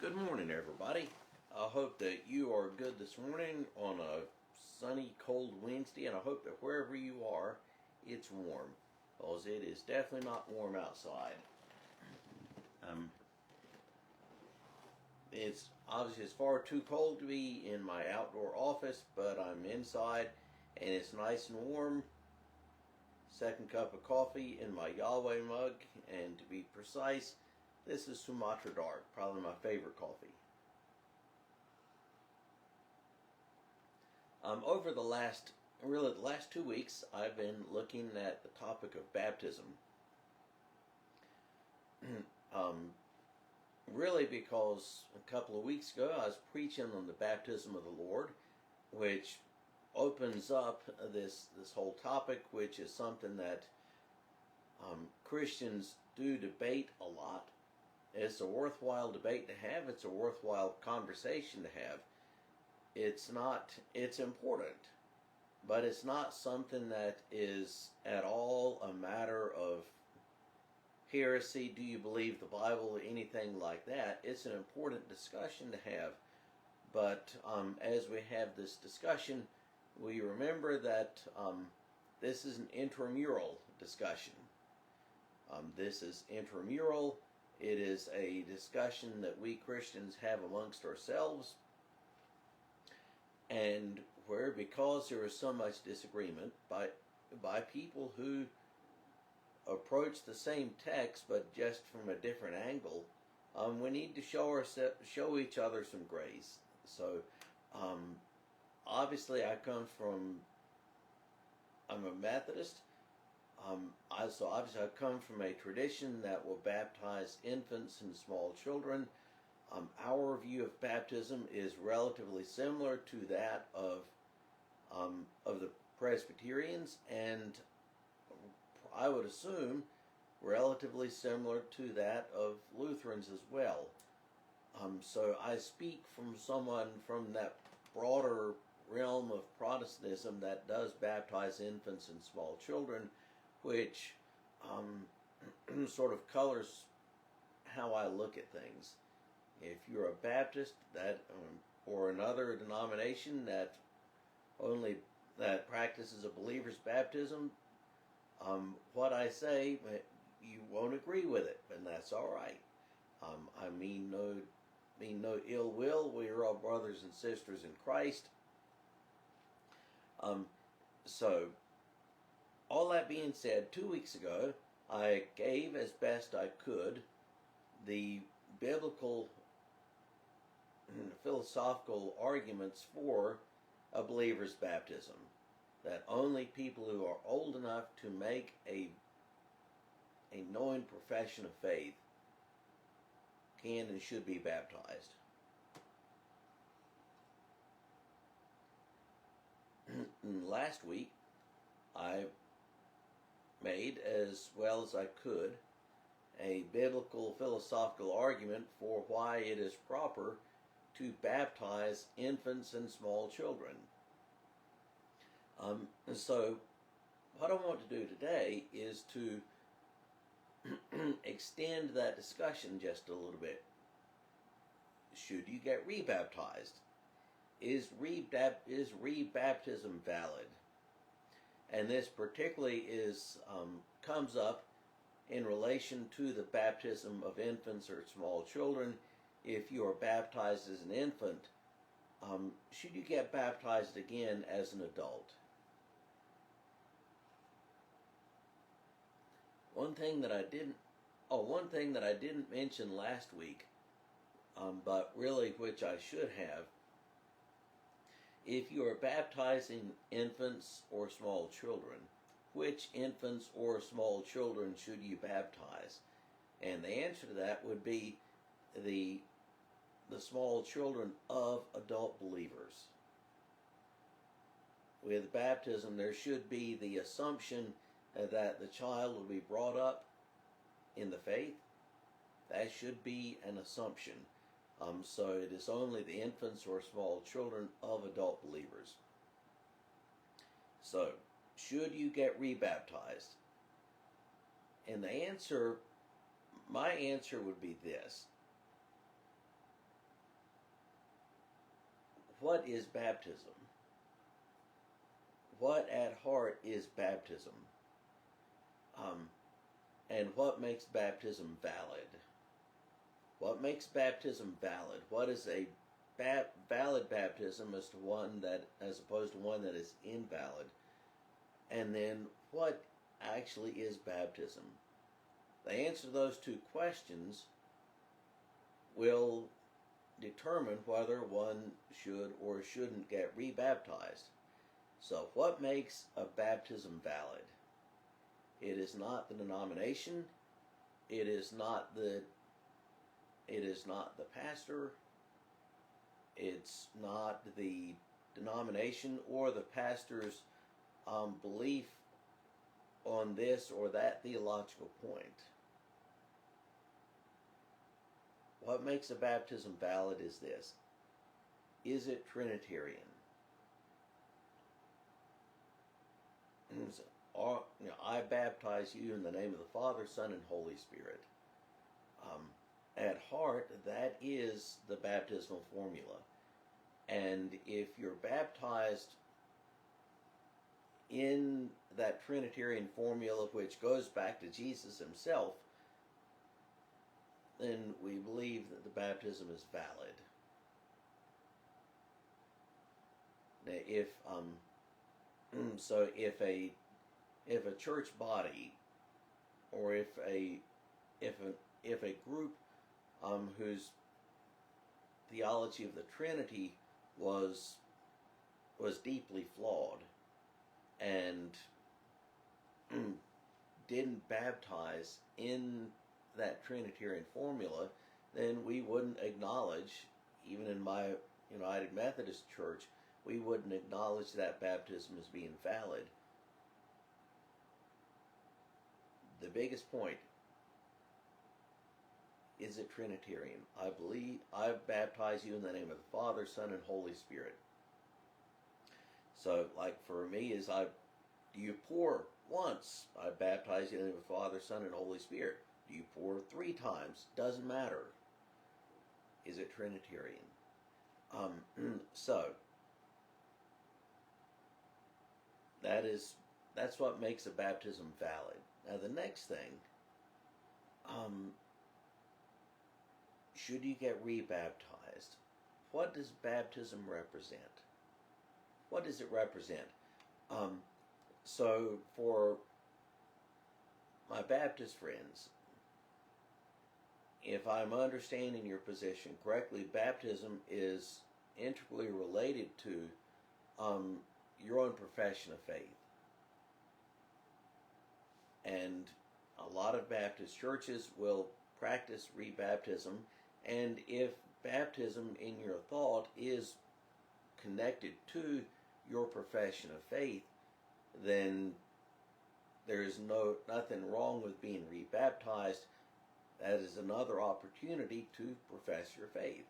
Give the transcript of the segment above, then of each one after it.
Good morning, everybody. I hope that you are good this morning on a sunny, cold Wednesday, and I hope that wherever you are, it's warm, because it is definitely not warm outside. It's obviously far too cold to be in my outdoor office, but I'm inside, and it's nice and warm. Second cup of coffee in my Yahweh mug, and to be precise, this is Sumatra Dark, probably my favorite coffee. Over the last 2 weeks, I've been looking at the topic of baptism. Really because a couple of weeks ago I was preaching on the baptism of the Lord, which opens up this whole topic, which is something that Christians do debate a lot. It's a worthwhile debate to have. It's a worthwhile conversation to have. It's important, but it's not something that is at all a matter of heresy. Do you believe the Bible? Anything like that. It's an important discussion to have. But as we have this discussion, we remember that this is an intramural discussion. This is intramural. It is a discussion that we Christians have amongst ourselves, and where, because there is so much disagreement by people who approach the same text but just from a different angle, we need to show each other some grace. So obviously I'm a Methodist. So obviously I come from a tradition that will baptize infants and small children. Our view of baptism is relatively similar to that of the Presbyterians, and I would assume relatively similar to that of Lutherans as well. So I speak from someone from that broader realm of Protestantism that does baptize infants and small children, which sort of colors how I look at things. If you're a Baptist or another denomination that practices a believer's baptism, what I say, you won't agree with it, and that's all right. I mean no ill will. We are all brothers and sisters in Christ. So, all that being said, 2 weeks ago, I gave as best I could the biblical philosophical arguments for a believer's baptism, that only people who are old enough to make a knowing profession of faith can and should be baptized. Last week, I made, as well as I could, a biblical philosophical argument for why it is proper to baptize infants and small children. So what I want to do today is to extend that discussion just a little bit. Should you get rebaptized? Is rebaptism valid? And this particularly comes up in relation to the baptism of infants or small children. If you are baptized as an infant, should you get baptized again as an adult? One thing that I didn't mention last week, but really which I should have. If you are baptizing infants or small children, which infants or small children should you baptize? And the answer to that would be the small children of adult believers. With baptism, there should be the assumption that the child will be brought up in the faith. That should be an assumption. So it is only the infants or small children of adult believers. So, should you get rebaptized? And my answer would be this. what is baptism? What at heart is baptism? And what makes baptism valid? What makes baptism valid? What is a valid baptism as opposed to one that is invalid? And then what actually is baptism? The answer to those two questions will determine whether one should or shouldn't get rebaptized. So what makes a baptism valid? It is not the denomination. It is not the pastor. It's not the denomination or the pastor's belief on this or that theological point. What makes a baptism valid is this. Is it Trinitarian? I baptize you in the name of the Father, Son, and Holy Spirit. At heart, that is the baptismal formula. And if you're baptized in that Trinitarian formula, which goes back to Jesus himself, then we believe that the baptism is valid. Now, if a church body, or if a group whose theology of the Trinity was deeply flawed and didn't baptize in that Trinitarian formula, then we wouldn't acknowledge, even in my United Methodist Church, we wouldn't acknowledge that baptism as being valid. The biggest point, is it Trinitarian? I baptize you in the name of the Father, Son, and Holy Spirit. So, like for me, do you pour once? I baptize you in the name of the Father, Son, and Holy Spirit. Do you pour 3 times? Doesn't matter. Is it Trinitarian? So that's what makes a baptism valid. Now the next thing, should you get rebaptized? What does baptism represent? What does it represent? So for my Baptist friends, if I'm understanding your position correctly, baptism is integrally related to your own profession of faith. And a lot of Baptist churches will practice rebaptism, and if baptism in your thought is connected to your profession of faith, then there is nothing wrong with being rebaptized. That is another opportunity to profess your faith.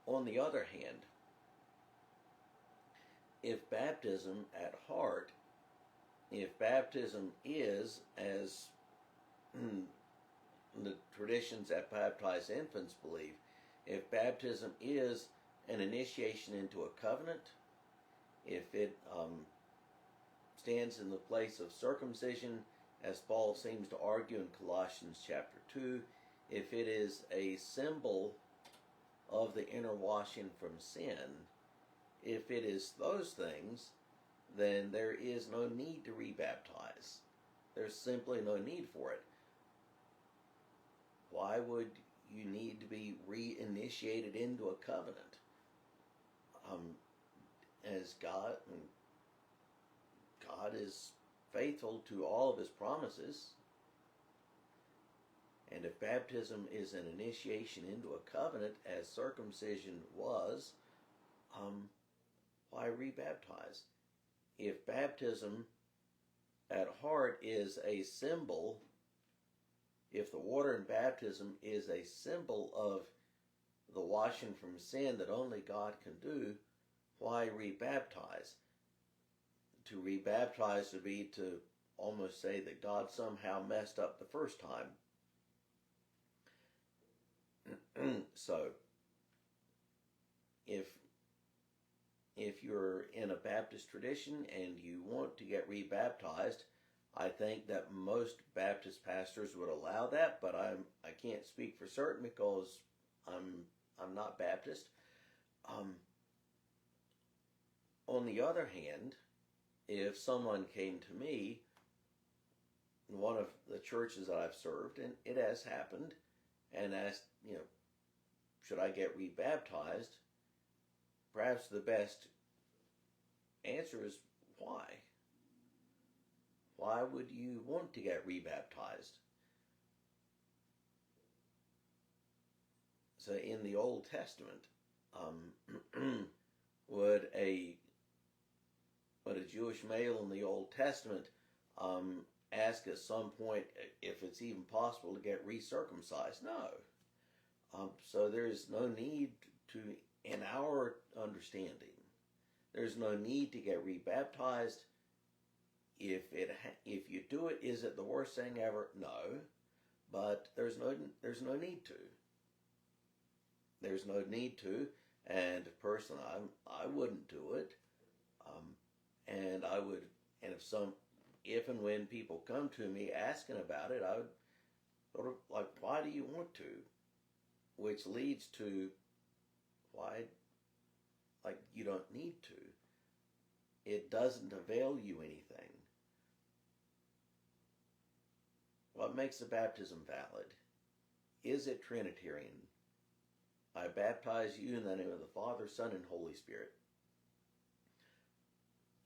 On the other hand, if baptism at heart, if baptism is, as the traditions that baptize infants believe, if baptism is an initiation into a covenant, if it stands in the place of circumcision, as Paul seems to argue in Colossians chapter 2, if it is a symbol of the inner washing from sin, if it is those things, then there is no need to rebaptize. There's simply no need for it. Why would you need to be reinitiated into a covenant? As God is faithful to all of his promises, and if baptism is an initiation into a covenant, as circumcision was, why rebaptize? If baptism at heart is a symbol, if the water in baptism is a symbol of the washing from sin that only God can do, why rebaptize? To rebaptize would be to almost say that God somehow messed up the first time. So if you're in a Baptist tradition and you want to get rebaptized, I think that most Baptist pastors would allow that, but I can't speak for certain because I'm not Baptist. On the other hand, if someone came to me in one of the churches that I've served, and it has happened, and asked, should I get rebaptized? Perhaps the best answer is why? Why would you want to get rebaptized? So in the Old Testament, would a Jewish male in the Old Testament ask at some point if it's even possible to get recircumcised? No. So there's no need to, in our understanding, there's no need to get rebaptized. If you do it, is it the worst thing ever? No, but there's no need to. There's no need to, and personally, I wouldn't do it. And I would, and if and when people come to me asking about it, I would sort of like, why do you want to? Which leads to why, like, you don't need to. It doesn't avail you anything. What makes a baptism valid? Is it Trinitarian? I baptize you in the name of the Father, Son, and Holy Spirit.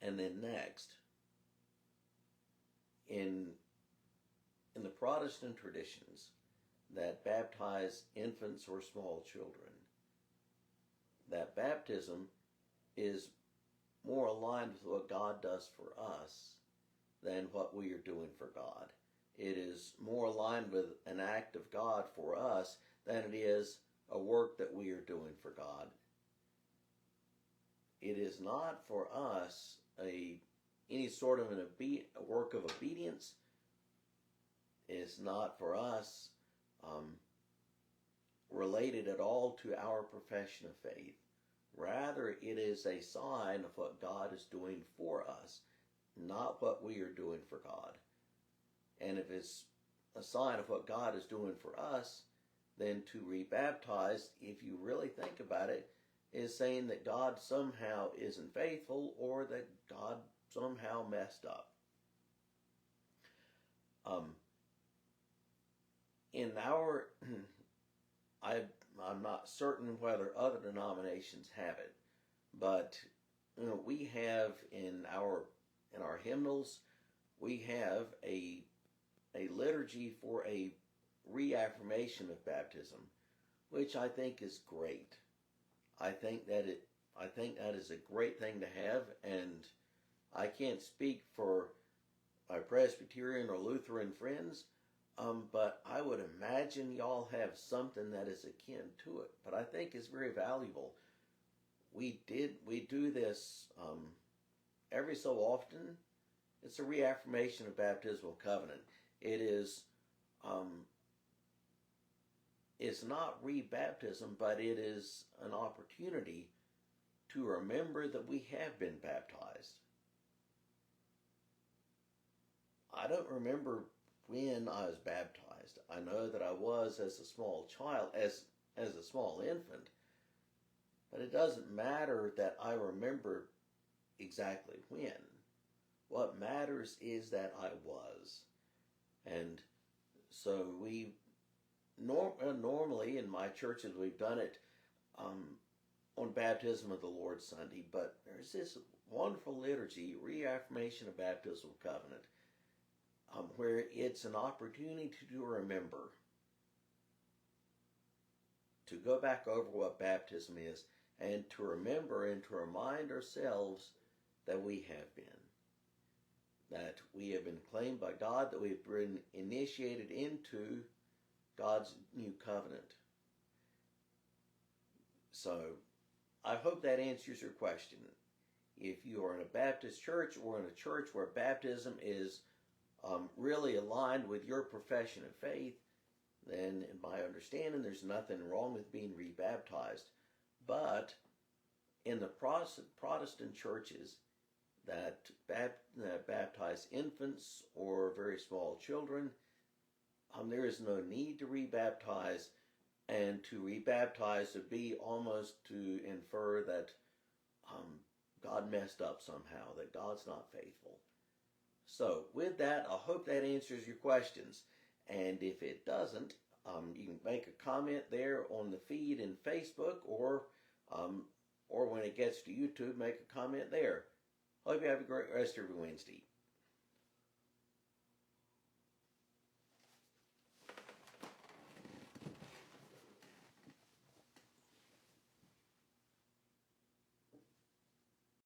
And then next, in the Protestant traditions that baptize infants or small children, that baptism is more aligned with what God does for us than what we are doing for God. It is more aligned with an act of God for us than it is a work that we are doing for God. It is not for us any sort of a work of obedience. It's not for us related at all to our profession of faith. Rather, it is a sign of what God is doing for us, not what we are doing for God. And if it's a sign of what God is doing for us, then to rebaptize, if you really think about it, is saying that God somehow isn't faithful or that God somehow messed up. I'm not certain whether other denominations have it, but we have in our hymnals, we have a liturgy for a reaffirmation of baptism, which I think is great. I think that is a great thing to have, and I can't speak for my Presbyterian or Lutheran friends, but I would imagine y'all have something that is akin to it. But I think it's very valuable. We do this every so often. It's a reaffirmation of baptismal covenant. It is. It's not rebaptism, but it is an opportunity to remember that we have been baptized. I don't remember when I was baptized. I know that I was as a small child, as a small infant, but it doesn't matter that I remember exactly when. What matters is that I was. And so we normally in my churches we've done it on Baptism of the Lord Sunday, but there's this wonderful liturgy, Reaffirmation of Baptismal Covenant, where it's an opportunity to remember, to go back over what baptism is, and to remember and to remind ourselves that we have been. That we have been claimed by God, that we've been initiated into God's new covenant. So, I hope that answers your question. If you are in a Baptist church or in a church where baptism is really aligned with your profession of faith, then in my understanding, there's nothing wrong with being rebaptized. But in the Protestant churches that baptize infants or very small children, there is no need to rebaptize, and to rebaptize would be almost to infer that God messed up somehow, that God's not faithful. So with that, I hope that answers your questions. And if it doesn't, you can make a comment there on the feed in Facebook, or when it gets to YouTube, make a comment there. Hope you have a great rest of your Wednesday.